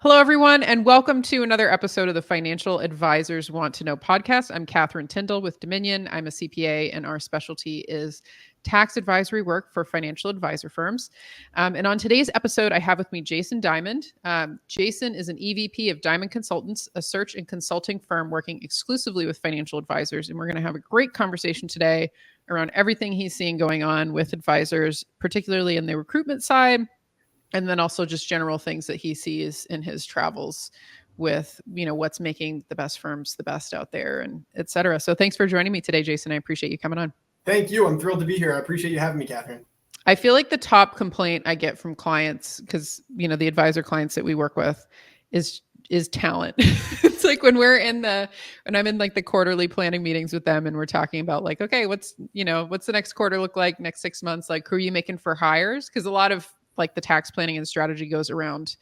Hello, everyone, and welcome to another episode of the Financial Advisors Want to Know podcast. I'm Catherine Tindall with Dominion. I'm a CPA, and our specialty is tax advisory work for financial advisor firms. And on today's episode, I have with me Jason Diamond. Jason is an EVP of Diamond Consultants, a search and consulting firm working exclusively with financial advisors. And we're going to have a great conversation today around everything he's seeing going on with advisors, particularly in the recruitment side, and then also just general things that he sees in his travels with, what's making the best firms the best out there, and et cetera. So thanks for joining me today, Jason. I appreciate you coming on. Thank you. I'm thrilled to be here. I appreciate you having me, Catherine. I feel like the top complaint I get from clients, because, the advisor clients that we work with is talent. It's like when I'm in like the quarterly planning meetings with them and we're talking about like, okay, what's the next quarter look like, next 6 months? Like, who are you making for hires? Because a lot of like the tax planning and strategy goes around,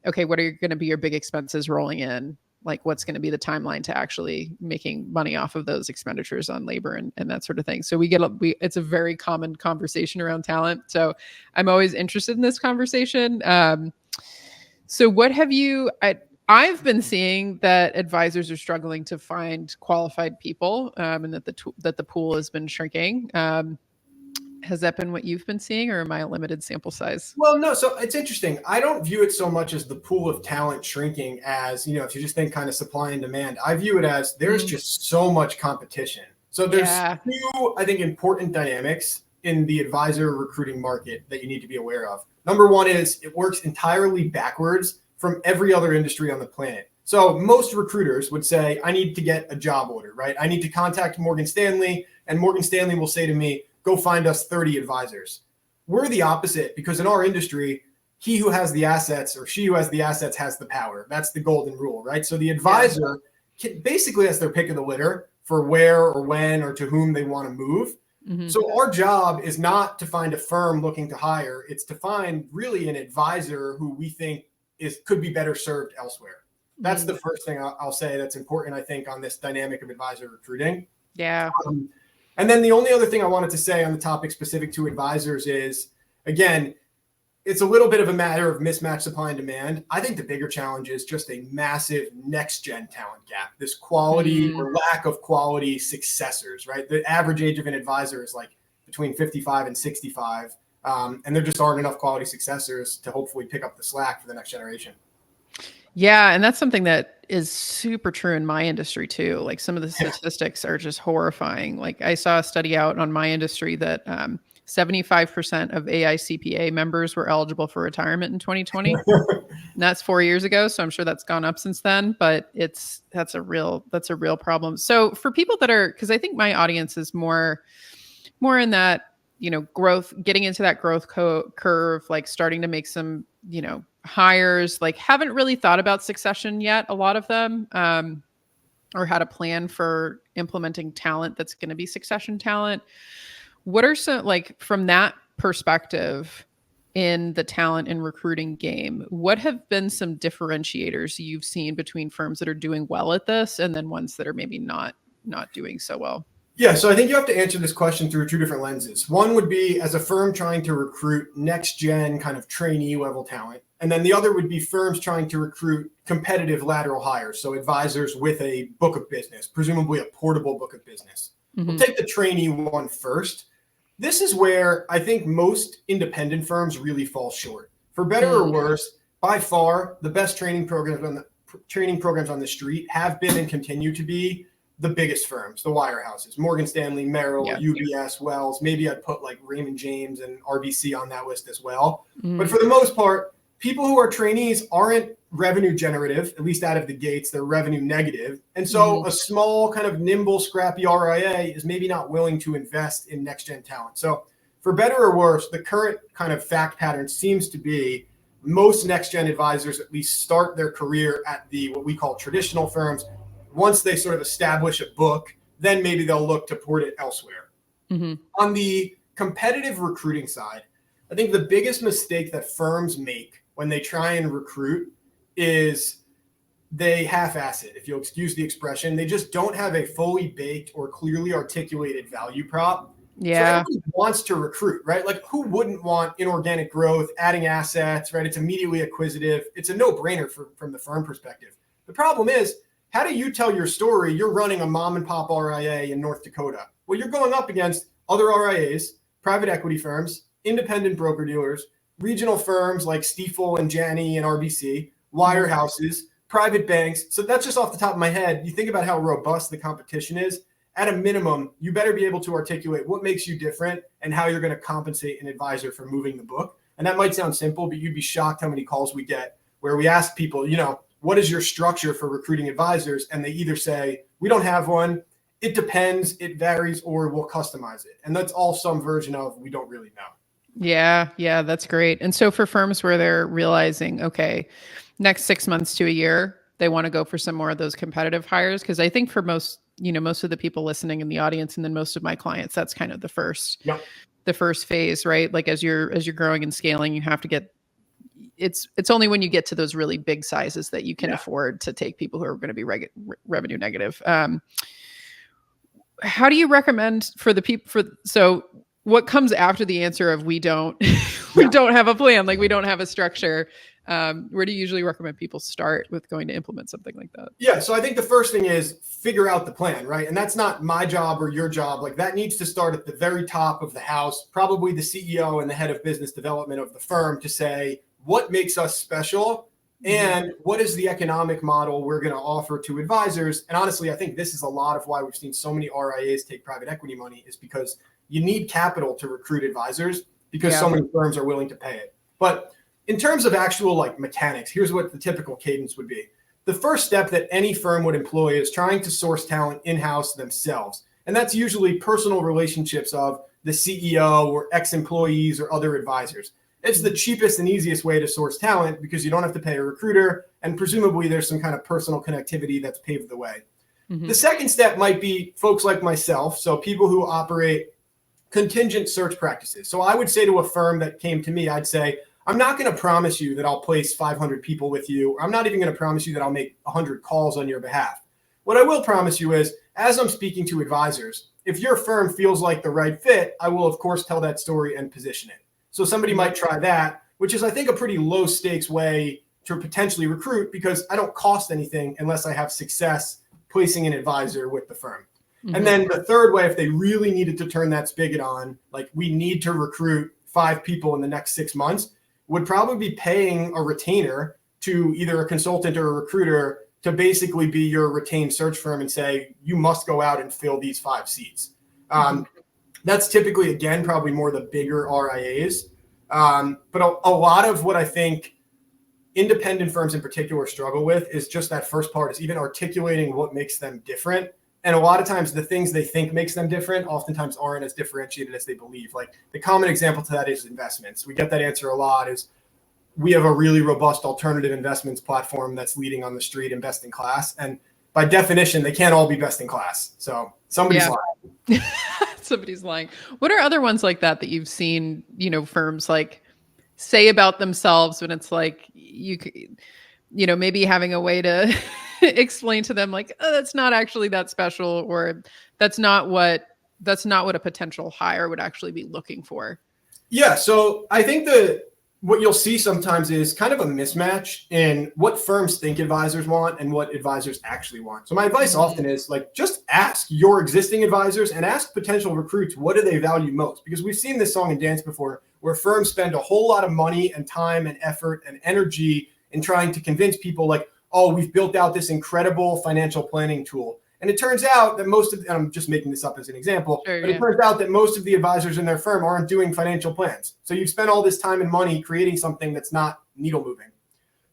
okay, what are going to be your big expenses rolling in? Like what's going to be the timeline to actually making money off of those expenditures on labor and that sort of thing. So it's a very common conversation around talent. So I'm always interested in this conversation. So what have I've been seeing that advisors are struggling to find qualified people, and that the pool has been shrinking. Has that been what you've been seeing, or am I a limited sample size? Well, no. So it's interesting. I don't view it so much as the pool of talent shrinking as, if you just think kind of supply and demand. I view it as there's just so much competition. So there's two, I think, important dynamics in the advisor recruiting market that you need to be aware of. Number one is it works entirely backwards from every other industry on the planet. So most recruiters would say, I need to get a job order, right? I need to contact Morgan Stanley, and Morgan Stanley will say to me, go find us 30 advisors. We're the opposite, because in our industry, he who has the assets or she who has the assets has the power. That's the golden rule, right? So the advisor basically has their pick of the litter for where or when or to whom they want to move. Mm-hmm. So our job is not to find a firm looking to hire. It's to find really an advisor who we think could be better served elsewhere. That's the first thing I'll say that's important, I think, on this dynamic of advisor recruiting. Yeah. And then the only other thing I wanted to say on the topic specific to advisors is, again, it's a little bit of a matter of mismatched supply and demand. I think the bigger challenge is just a massive next-gen talent gap, this quality or lack of quality successors, right? The average age of an advisor is like between 55 and 65, and there just aren't enough quality successors to hopefully pick up the slack for the next generation. Yeah. And that's something that is super true in my industry too. Like some of the statistics are just horrifying. Like I saw a study out on my industry that 75% of AICPA members were eligible for retirement in 2020. And that's 4 years ago. So I'm sure that's gone up since then, but that's a real problem. So for people that are, because I think my audience is more in that, growth, getting into that growth curve, like starting to make some, hires, like haven't really thought about succession yet, a lot of them, or had a plan for implementing talent that's going to be succession talent. What are some, like from that perspective in the talent and recruiting game, what have been some differentiators you've seen between firms that are doing well at this and then ones that are maybe not doing so well? Yeah, so I think you have to answer this question through two different lenses. One would be as a firm trying to recruit next-gen kind of trainee level talent. And then the other would be firms trying to recruit competitive lateral hires, so advisors with a book of business, presumably a portable book of business. Mm-hmm. We'll take the trainee one first. This is where I think most independent firms really fall short. For better or worse, by far, the best training programs on the street have been and continue to be the biggest firms, the wirehouses, Morgan Stanley, Merrill, UBS, Wells. Maybe I'd put like Raymond James and RBC on that list as well. But for the most part, people who are trainees aren't revenue generative, at least out of the gates. They're revenue negative. And so a small kind of nimble, scrappy RIA is maybe not willing to invest in next-gen talent. So for better or worse, the current kind of fact pattern seems to be most next-gen advisors at least start their career at the what we call traditional firms. Once they sort of establish a book, then maybe they'll look to port it elsewhere. Mm-hmm. On the competitive recruiting side, I think the biggest mistake that firms make when they try and recruit is they half-ass it, if you'll excuse the expression. They just don't have a fully baked or clearly articulated value prop So Yeah. everybody wants to recruit, right? Like who wouldn't want inorganic growth, adding assets, right? It's immediately acquisitive. It's a no-brainer from the firm perspective. The problem is, how do you tell your story? You're running a mom and pop RIA in North Dakota. Well, you're going up against other RIAs, private equity firms, independent broker dealers, regional firms like Stifel and Janney and RBC, wirehouses, private banks. So that's just off the top of my head. You think about how robust the competition is. At a minimum, you better be able to articulate what makes you different and how you're going to compensate an advisor for moving the book. And that might sound simple, but you'd be shocked how many calls we get where we ask people, what is your structure for recruiting advisors? And they either say, we don't have one, it depends, it varies, or we'll customize it. And that's all some version of we don't really know. Yeah. Yeah. That's great. And so for firms where they're realizing, okay, next 6 months to a year, they want to go for some more of those competitive hires. Cause I think for most of the people listening in the audience, and then most of my clients, that's kind of the first phase, right? Like as you're growing and scaling, you have to get, it's only when you get to those really big sizes that you can afford to take people who are going to be revenue negative. How do you recommend for the people so what comes after the answer of we don't have a plan, like we don't have a structure? Where do you usually recommend people start with going to implement something like that? Yeah. So I think the first thing is figure out the plan, right? And that's not my job or your job. Like that needs to start at the very top of the house, probably the CEO and the head of business development of the firm to say, what makes us special and what is the economic model we're going to offer to advisors? And honestly, I think this is a lot of why we've seen so many RIAs take private equity money is because you need capital to recruit advisors because so many firms are willing to pay it. But in terms of actual like mechanics, here's what the typical cadence would be. The first step that any firm would employ is trying to source talent in-house themselves. And that's usually personal relationships of the CEO or ex-employees or other advisors. It's the cheapest and easiest way to source talent because you don't have to pay a recruiter, and presumably there's some kind of personal connectivity that's paved the way. The second step might be folks like myself, so people who operate contingent search practices. So I would say to a firm that came to me, I'd say, I'm not going to promise you that I'll place 500 people with you. I'm not even going to promise you that I'll make 100 calls on your behalf. What I will promise you is, as I'm speaking to advisors, if your firm feels like the right fit, I will, of course, tell that story and position it. So somebody might try that, which is, I think, a pretty low stakes way to potentially recruit because I don't cost anything unless I have success placing an advisor with the firm. And then the third way, if they really needed to turn that spigot on, like we need to recruit 5 people in the next 6 months, would probably be paying a retainer to either a consultant or a recruiter to basically be your retained search firm and say, you must go out and fill these 5 seats. That's typically, again, probably more the bigger RIAs. But a lot of what I think independent firms in particular struggle with is just that first part is even articulating what makes them different. And a lot of times the things they think makes them different oftentimes aren't as differentiated as they believe. Like the common example to that is investments. We get that answer a lot is we have a really robust alternative investments platform that's leading on the street and best in class. And by definition, they can't all be best in class. So somebody's lying. Somebody's lying. What are other ones like that you've seen, firms like say about themselves when it's like maybe having a way to explain to them like, oh, that's not actually that special, or that's not what a potential hire would actually be looking for? Yeah. So I think what you'll see sometimes is kind of a mismatch in what firms think advisors want and what advisors actually want. So my advice often is like, just ask your existing advisors and ask potential recruits, what do they value most? Because we've seen this song and dance before where firms spend a whole lot of money and time and effort and energy in trying to convince people like, oh, we've built out this incredible financial planning tool. And it turns out that and I'm just making this up as an example, but it turns out that most of the advisors in their firm aren't doing financial plans. So you've spent all this time and money creating something that's not needle moving.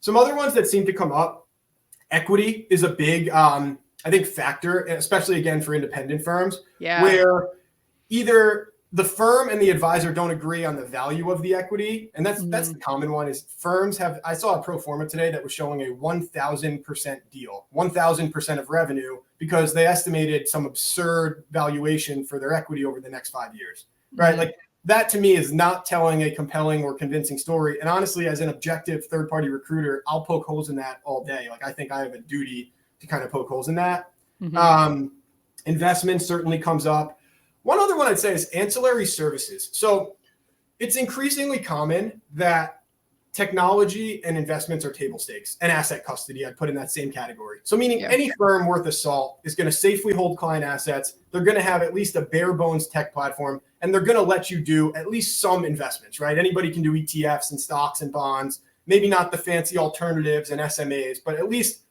Some other ones that seem to come up, equity is a big, I think, factor, especially again for independent firms, where either the firm and the advisor don't agree on the value of the equity. And that's the common one is firms have, I saw a pro forma today that was showing a 1,000% deal, 1,000% of revenue, because they estimated some absurd valuation for their equity over the next 5 years, right? Like that to me is not telling a compelling or convincing story. And honestly, as an objective third-party recruiter, I'll poke holes in that all day. Like I think I have a duty to kind of poke holes in that. Investment certainly comes up. One other one I'd say is ancillary services. So it's increasingly common that technology and investments are table stakes, and asset custody I'd put in that same category. So meaning any firm worth of salt is going to safely hold client assets. They're going to have at least a bare bones tech platform, and they're going to let you do at least some investments, right? Anybody can do ETFs and stocks and bonds, maybe not the fancy alternatives and SMAs, but at least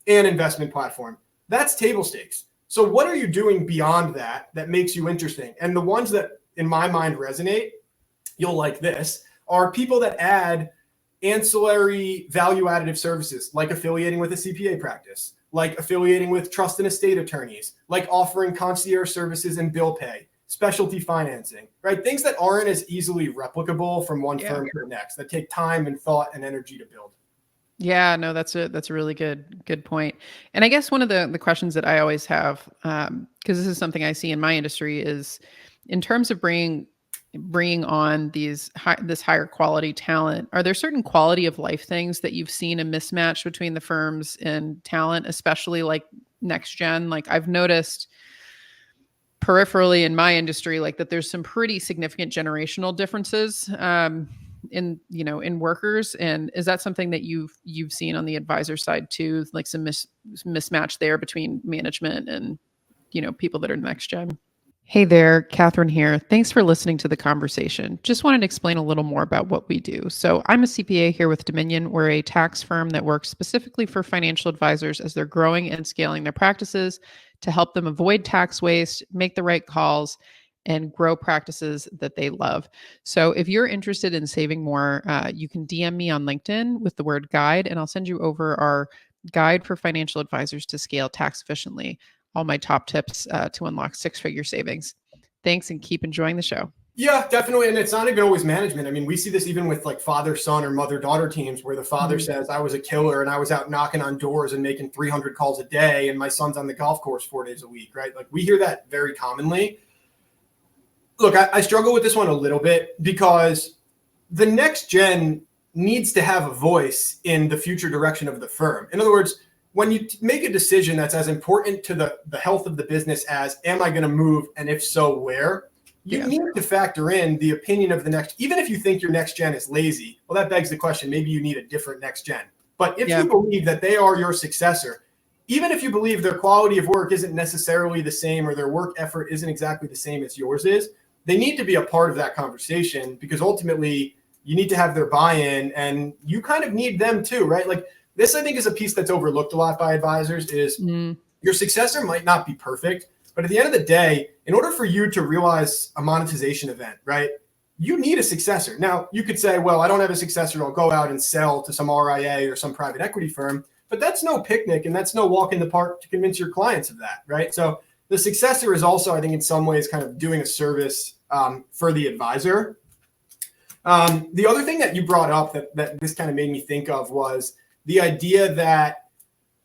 an investment platform. That's table stakes. So what are you doing beyond that that makes you interesting? And the ones that in my mind resonate, you'll like this, are people that add ancillary value additive services, like affiliating with a CPA practice, like affiliating with trust and estate attorneys, like offering concierge services and bill pay, specialty financing, right? Things that aren't as easily replicable from one firm to the next, that take time and thought and energy to build. Yeah, no, that's a really good point. And I guess one of the questions that I always have, because this is something I see in my industry, is in terms of bringing on this higher quality talent, are there certain quality of life things that you've seen a mismatch between the firms and talent, especially like next gen? Like I've noticed peripherally in my industry, like that there's some pretty significant generational differences in workers. And is that something that you've seen on the advisor side too, like some mismatch there between management and people that are next gen? Hey there, Catherine here. Thanks for listening to the conversation. Just wanted to explain a little more about what we do. So I'm a CPA here with Dominion. We're a tax firm that works specifically for financial advisors as they're growing and scaling their practices to help them avoid tax waste, make the right calls, and grow practices that they love. So if you're interested in saving more, you can DM me on LinkedIn with the word guide, and I'll send you over our guide for financial advisors to scale tax efficiently. All my top tips to unlock six-figure savings. Thanks, and keep enjoying the show. Yeah, definitely. And it's not even always management. I mean, we see this even with like father-son or mother-daughter teams where the father says, I was a killer and I was out knocking on doors and making 300 calls a day and my son's on the golf course 4 days a week, right? Like we hear that very commonly. Look, I struggle with this one a little bit because the next gen needs to have a voice in the future direction of the firm. In other words, when you make a decision that's as important to the health of the business as, am I going to move? And if so, where? You need to factor in the opinion of the next, even if you think your next gen is lazy, well, that begs the question, maybe you need a different next gen. But if you believe that they are your successor, even if you believe their quality of work isn't necessarily the same or their work effort isn't exactly the same as yours is, they need to be a part of that conversation because ultimately you need to have their buy-in and you kind of need them too, right? Like, this, I think, is a piece that's overlooked a lot by advisors is your successor might not be perfect, but at the end of the day, in order for you to realize a monetization event, right, you need a successor. Now, you could say, well, I don't have a successor. I'll go out and sell to some RIA or some private equity firm, but that's no picnic and that's no walk in the park to convince your clients of that, right? So the successor is also, I think, in some ways kind of doing a service for the advisor. The other thing that you brought up that this kind of made me think of was the idea that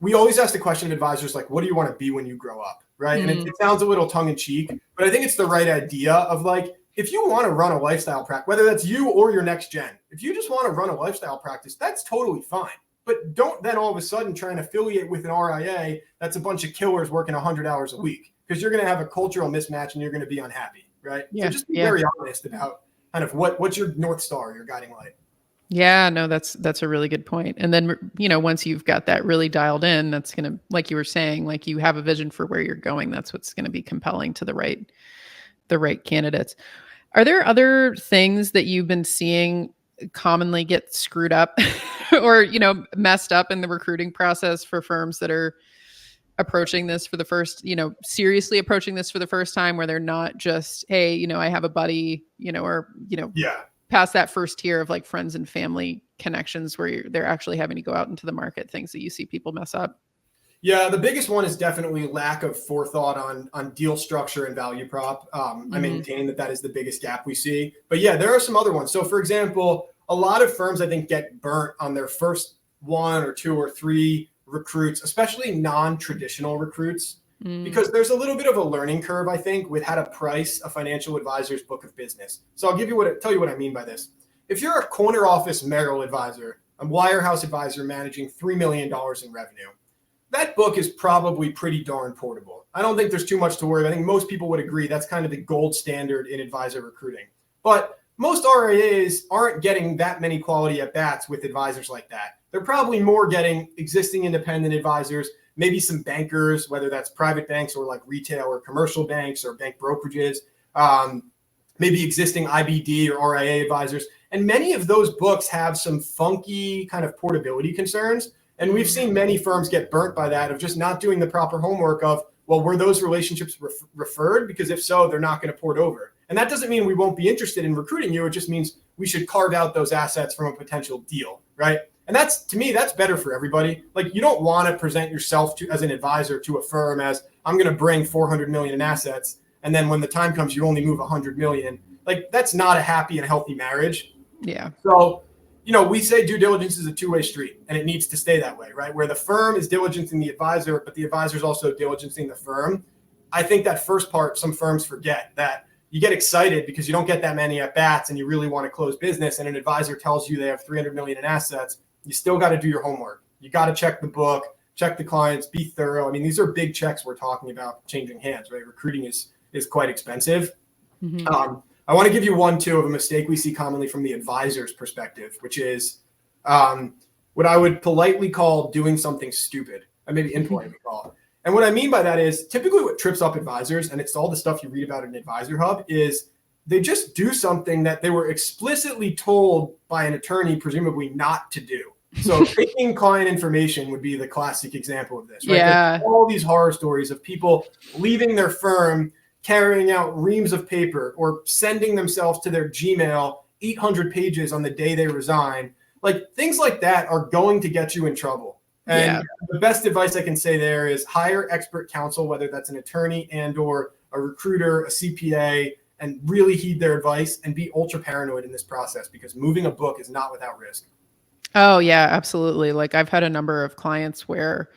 we always ask the question of advisors, like, what do you want to be when you grow up, right? And it sounds a little tongue in cheek, but I think it's the right idea of like, if you want to run a lifestyle practice, whether that's you or your next gen, if you just want to run a lifestyle practice, that's totally fine. But don't then all of a sudden try and affiliate with an RIA that's a bunch of killers working 100 hours a week because you're going to have a cultural mismatch and you're going to be unhappy, right? So just be very honest about kind of what's your North Star, your guiding light. Yeah, no, that's a really good point. And then, once you've got that really dialed in, that's going to, like you were saying, like you have a vision for where you're going. That's what's going to be compelling to the right candidates. Are there other things that you've been seeing commonly get screwed up or, messed up in the recruiting process for firms that are approaching this for the first, seriously approaching this for the first time, where they're not just, hey, I have a buddy, past that first tier of like friends and family connections where they're actually having to go out into the market, things that you see people mess up? Yeah, the biggest one is definitely lack of forethought on deal structure and value prop. I maintain that is the biggest gap we see. But yeah, there are some other ones. So for example, a lot of firms, I think, get burnt on their first 1 or 2 or 3 recruits, especially non-traditional recruits, because there's a little bit of a learning curve, I think, with how to price a financial advisor's book of business. So I'll tell you what I mean by this. If you're a corner office Merrill advisor, a wirehouse advisor managing $3 million in revenue, that book is probably pretty darn portable. I don't think there's too much to worry about. I think most people would agree that's kind of the gold standard in advisor recruiting. But most RIAs aren't getting that many quality at bats with advisors like that. They're probably more getting existing independent advisors, maybe some bankers, whether that's private banks or like retail or commercial banks or bank brokerages, maybe existing IBD or RIA advisors. And many of those books have some funky kind of portability concerns. And we've seen many firms get burnt by that, of just not doing the proper homework of, well, were those relationships referred? Because if so, they're not going to port over. And that doesn't mean we won't be interested in recruiting you. It just means we should carve out those assets from a potential deal, right? And that's, to me, that's better for everybody. Like, you don't want to present yourself as an advisor to a firm as, I'm going to bring 400 million in assets, and then when the time comes, you only move 100 million. Like, that's not a happy and healthy marriage. Yeah. So, we say due diligence is a two-way street, and it needs to stay that way, right? Where the firm is diligencing the advisor, but the advisor is also diligencing the firm. I think that first part, some firms forget that you get excited because you don't get that many at bats and you really want to close business, and an advisor tells you they have 300 million in assets. You still got to do your homework. You got to check the book, check the clients, be thorough. I mean, these are big checks we're talking about changing hands, right? Recruiting is quite expensive. Mm-hmm. I want to give you one, too, of a mistake we see commonly from the advisor's perspective, which is what I would politely call doing something stupid, and maybe impolitely call it. And what I mean by that is typically what trips up advisors, and it's all the stuff you read about in Advisor Hub, is they just do something that they were explicitly told by an attorney, presumably not to do. So taking client information would be the classic example of this, right? Yeah. There's all these horror stories of people leaving their firm, carrying out reams of paper, or sending themselves to their Gmail 800 pages on the day they resign. Like, things like that are going to get you in trouble. And the best advice I can say there is hire expert counsel, whether that's an attorney and or a recruiter, a CPA, and really heed their advice and be ultra paranoid in this process, because moving a book is not without risk. Oh, yeah, absolutely. Like, I've had a number of clients where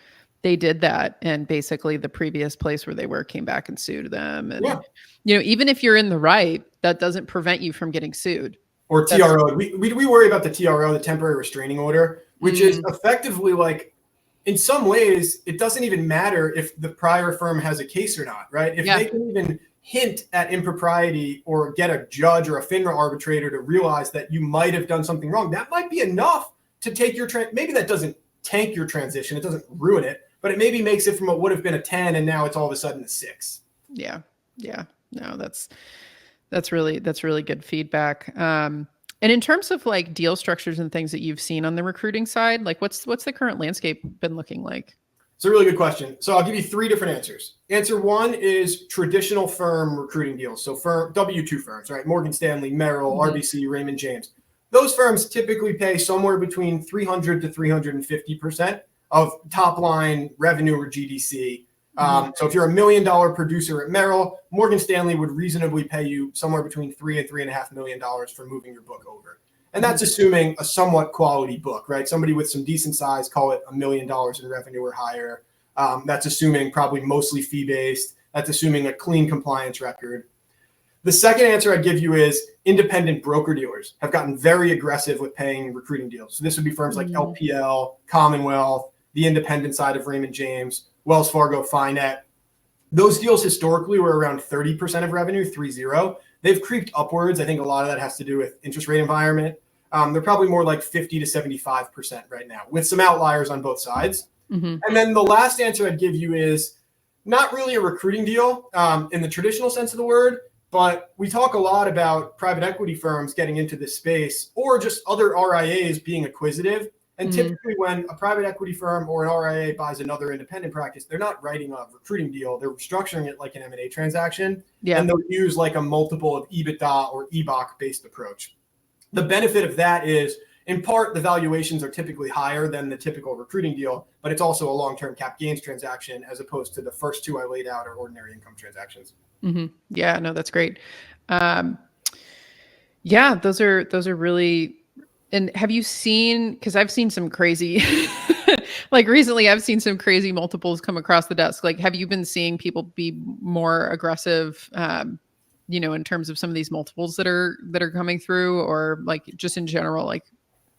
they did that, and basically the previous place where they were came back and sued them. And, even if you're in the right, that doesn't prevent you from getting sued. Or TRO. We worry about the TRO, the temporary restraining order, which is effectively like, in some ways, it doesn't even matter if the prior firm has a case or not, right? If they can even hint at impropriety or get a judge or a FINRA arbitrator to realize that you might have done something wrong, that might be enough to take your maybe that doesn't tank your transition, it doesn't ruin it, but it maybe makes it from what would have been a 10 and now it's all of a sudden a 6. Yeah. No, that's really good feedback. And in terms of like deal structures and things that you've seen on the recruiting side, like what's the current landscape been looking like? It's a really good question. So I'll give you 3 different answers. Answer 1 is traditional firm recruiting deals. So firm W-2 firms, right? Morgan Stanley, Merrill, RBC, Raymond James. Those firms typically pay somewhere between 300 to 350% of top line revenue or GDC. So if you're $1 million producer at Merrill, Morgan Stanley would reasonably pay you somewhere between $3 and $3.5 million for moving your book over. And that's assuming a somewhat quality book, right? Somebody with some decent size, call it $1 million in revenue or higher. That's assuming probably mostly fee-based. That's assuming a clean compliance record. The second answer I'd give you is independent broker-dealers have gotten very aggressive with paying recruiting deals. So this would be firms like LPL, Commonwealth, the independent side of Raymond James, Wells Fargo, Finet. Those deals historically were around 30% of revenue, 30. They've creeped upwards. I think a lot of that has to do with interest rate environment. They're probably more like 50 to 75% right now, with some outliers on both sides. And then the last answer I'd give you is not really a recruiting deal in the traditional sense of the word, but we talk a lot about private equity firms getting into this space or just other RIAs being acquisitive. And typically when a private equity firm or an RIA buys another independent practice, they're not writing a recruiting deal. They're structuring it like an M&A transaction. And they'll use like a multiple of EBITDA or EBOC based approach. The benefit of that is, in part, the valuations are typically higher than the typical recruiting deal, but it's also a long-term cap gains transaction as opposed to the first 2 I laid out are ordinary income transactions. Yeah, no, that's great. Yeah, those are really. And have you seen, because I've seen some crazy, like recently I've seen some crazy multiples come across the desk. Like, have you been seeing people be more aggressive, in terms of some of these multiples that are coming through, or like just in general, like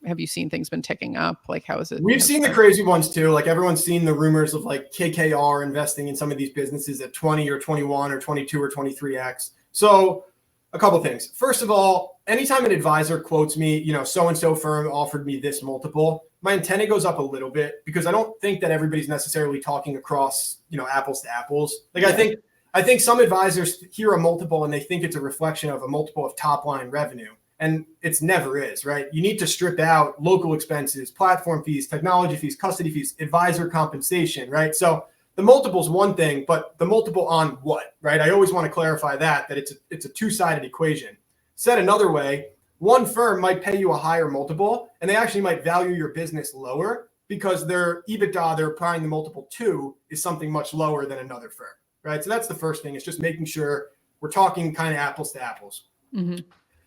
have you seen things been ticking up? Like, how is it? We've seen the crazy ones too. Like everyone's seen the rumors of like KKR investing in some of these businesses at 20 or 21 or 22 or 23x. So a couple things. First of all, anytime an advisor quotes me, so-and-so firm offered me this multiple, my antenna goes up a little bit because I don't think that everybody's necessarily talking across, apples to apples. Like I think some advisors hear a multiple and they think it's a reflection of a multiple of top line revenue. And it's never is, right? You need to strip out local expenses, platform fees, technology fees, custody fees, advisor compensation, right? So the multiple is one thing, but the multiple on what, right? I always want to clarify that it's a two-sided equation. Said another way, one firm might pay you a higher multiple and they actually might value your business lower because their EBITDA they're applying the multiple to is something much lower than another firm, right? So that's the first thing. It's just making sure we're talking kind of apples to apples. Mm-hmm.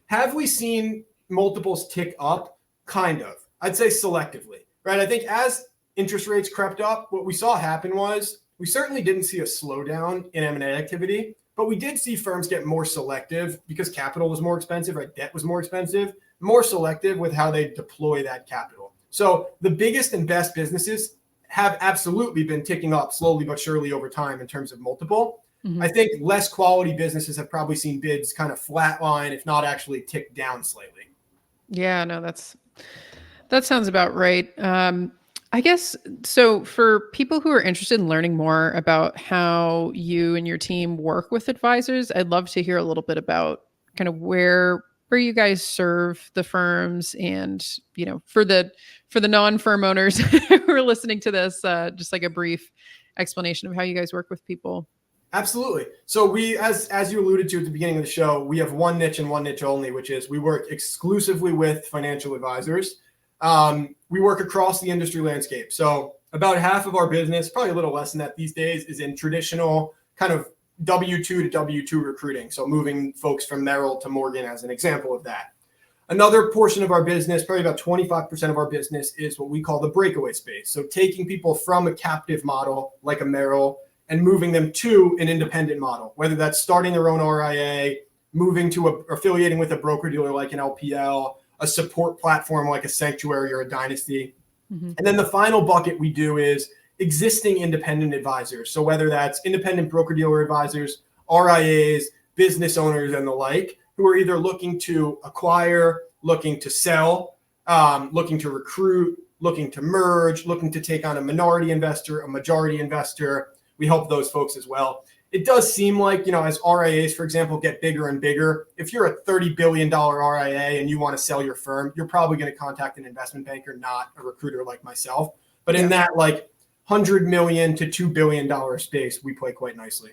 Have we seen multiples tick up? Kind of. I'd say selectively, right? I think as interest rates crept up, what we saw happen was we certainly didn't see a slowdown in M&A activity, but we did see firms get more selective because capital was more expensive, right? Debt was more expensive, more selective with how they deploy that capital. So the biggest and best businesses have absolutely been ticking up slowly but surely over time in terms of multiple. Mm-hmm. I think less quality businesses have probably seen bids kind of flatline, if not actually tick down slightly. Yeah, no, that sounds about right. I guess, so for people who are interested in learning more about how you and your team work with advisors, I'd love to hear a little bit about kind of where you guys serve the firms and, for the non-firm owners who are listening to this, just like a brief explanation of how you guys work with people. Absolutely. So we, as you alluded to at the beginning of the show, we have one niche and one niche only, which is we work exclusively with financial advisors. We work across the industry landscape. So about half of our business, probably a little less than that these days, is in traditional kind of W-2 to W-2 recruiting. So moving folks from Merrill to Morgan as an example of that. Another portion of our business, probably about 25% of our business, is what we call the breakaway space. So taking people from a captive model like a Merrill and moving them to an independent model, whether that's starting their own RIA, moving to affiliating with a broker dealer like an LPL, a support platform like a Sanctuary or a Dynasty. Mm-hmm. And then the final bucket we do is existing independent advisors. So whether that's independent broker dealer advisors, RIAs, business owners, and the like, who are either looking to acquire, looking to sell, looking to recruit, looking to merge, looking to take on a minority investor, a majority investor. We help those folks as well. It does seem like, as RIAs, for example, get bigger and bigger, if you're a $30 billion RIA and you want to sell your firm, you're probably going to contact an investment banker, not a recruiter like myself. But in that $100 million to $2 billion space, we play quite nicely.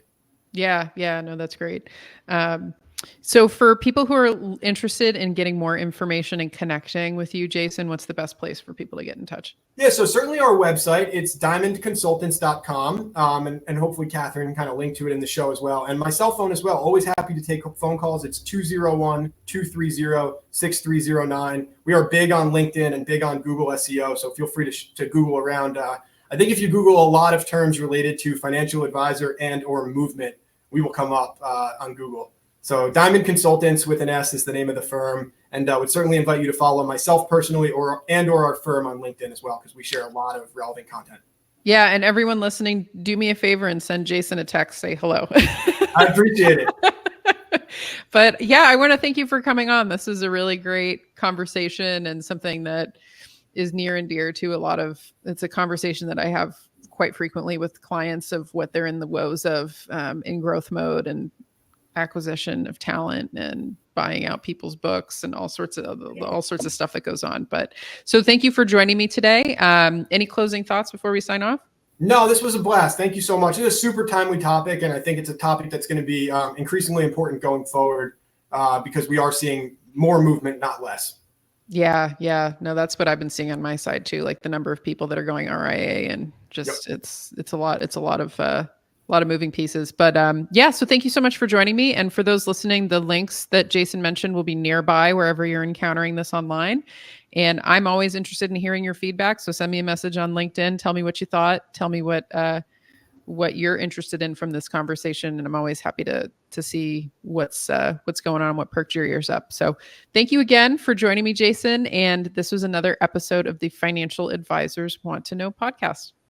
Yeah. No, that's great. So for people who are interested in getting more information and connecting with you, Jason, what's the best place for people to get in touch? Yeah, so certainly our website, it's diamondconsultants.com. And hopefully Catherine kind of linked to it in the show as well. And my cell phone as well, always happy to take phone calls. It's 201-230-6309. We are big on LinkedIn and big on Google SEO. So feel free to Google around. I think if you Google a lot of terms related to financial advisor and or movement, we will come up on Google. So Diamond Consultants with an S is the name of the firm. And I would certainly invite you to follow myself personally or our firm on LinkedIn as well, because we share a lot of relevant content. Yeah. And everyone listening, do me a favor and send Jason a text, say hello. I appreciate it. But yeah, I want to thank you for coming on. This is a really great conversation and something that is near and dear to it's a conversation that I have quite frequently with clients of what they're in the woes of in growth mode and acquisition of talent and buying out people's books and all sorts of stuff that goes on. But so thank you for joining me today. Any closing thoughts before we sign off? No, this was a blast. Thank you so much. It's a super timely topic. And I think it's a topic that's going to be increasingly important going forward because we are seeing more movement, not less. Yeah. No, that's what I've been seeing on my side too. Like the number of people that are going RIA and just, it's a lot of moving pieces, but so thank you so much for joining me. And for those listening, the links that Jason mentioned will be nearby wherever you're encountering this online. And I'm always interested in hearing your feedback. So send me a message on LinkedIn. Tell me what you thought. Tell me what what you're interested in from this conversation. And I'm always happy to see what's going on, what perked your ears up. So thank you again for joining me, Jason. And this was another episode of the Financial Advisors Want to Know podcast.